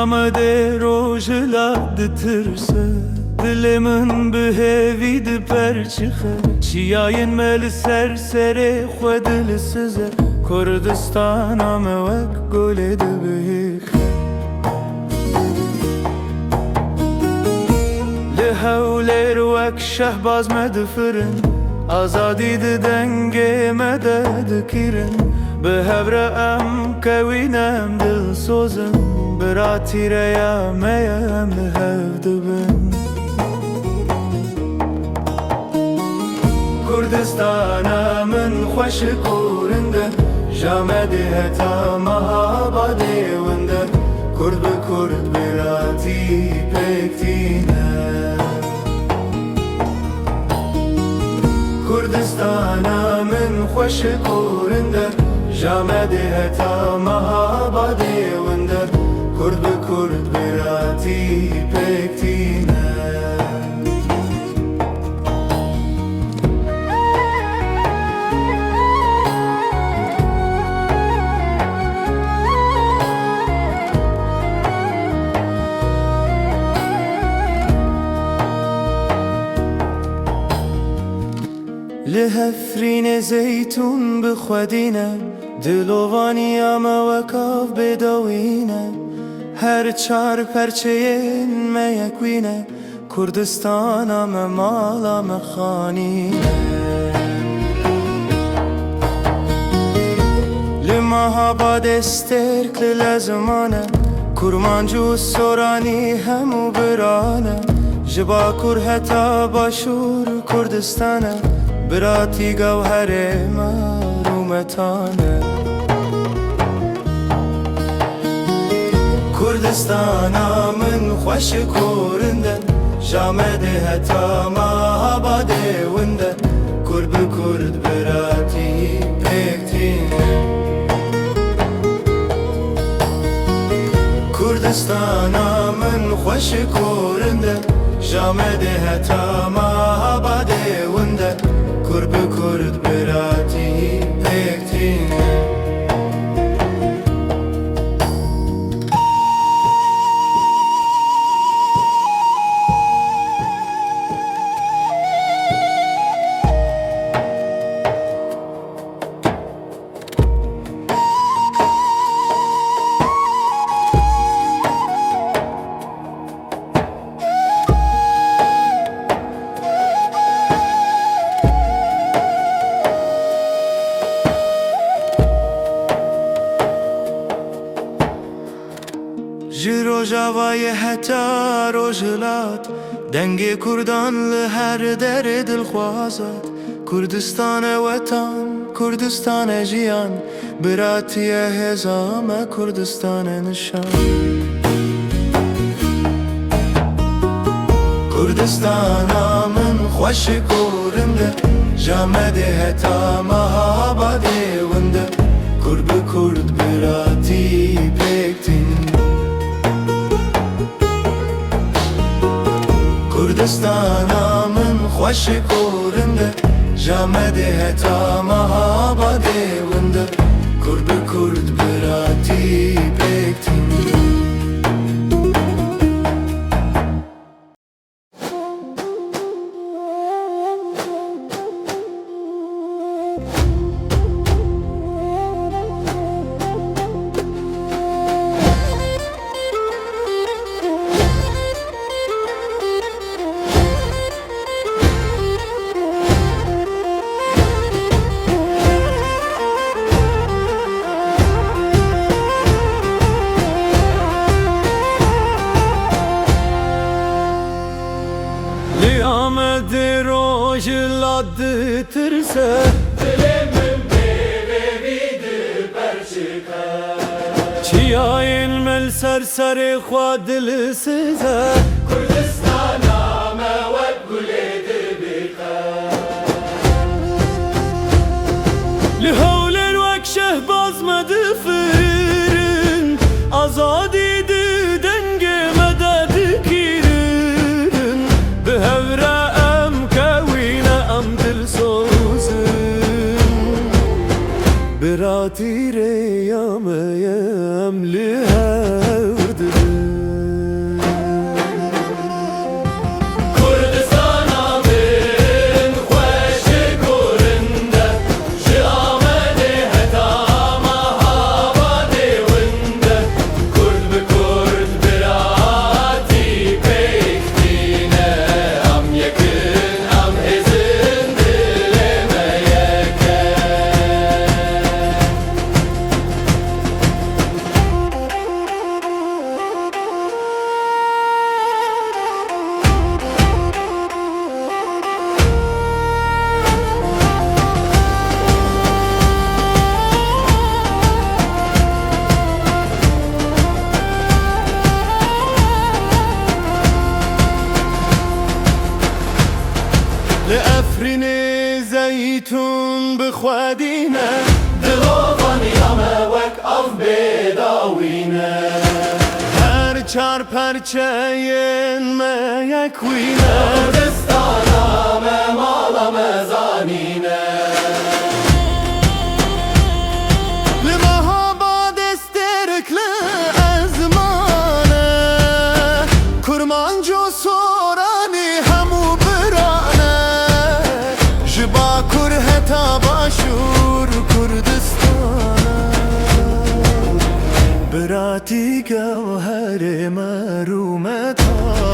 Kıyamede rojla diterse Dilimin behevi de perçixe Çiyayın mel sersere Xwedil size Kurdistana mevek gole de behixe Lihevler vek şehbaz medfirin Azadi de denge mededikirin Behevre em kevinem dil sozim Birati reyameyem lihevdibin Kurdistana min xweş kurinde Jamedê heta mehabadê winde Kurd bi kurd biratî pêk tîne Kurdistana min xweş kurinde Jamedê heta mehabadê winde Kurd bi kurd biratî pêk tîne لهفرین زیتون بخودینه دلوانی اما وکاف بدوینه هر چار پرچه میکوینه کردستان اما مال اما خانینه لمهاباد استرک لزمانه کرمانجو سورانی همو برانه جبا کرهتا باشور کردستانه براتی گوهر مرومتانه کردستانا من خوش کورنده جامده هتا مهاباده ونده کرد به کرد براتی پکتینه کردستانا من خوش کورنده جامده هتا مهاباده ونده Kurd bi kurd biratî pêk tîne جوای هتا روجلات دنگ کردان لهر در دل خوازد کردستان وطن کردستان جیان براتی هزام کردستان نشان کردستان من خوش کورنده جامده هتا مهاباده ونده کرد به کرد براتی پکتین کردستانا من خوش کورنده جامده هتا مهاباده ونده کرد به کرد براتی پکتین Diterse dilimin bebevi de perçika Çiyayın mel serseri xwadil size Kurdistana mevek gule de bika Lihevler vek şehbaz medfirin Azadi de denge mededikirin Behevre براتي ريام يم لهردن زيتون بخوادينا دلوفان ياما وك اف بداوينا هر چار پرچه ما یکوینا کردستانا مالا مزانینا لما باد استرکل ازمانه کرمانجو سورانی همو برانه جبا کره تا باشور کردستانه براتی گوهر مرومتا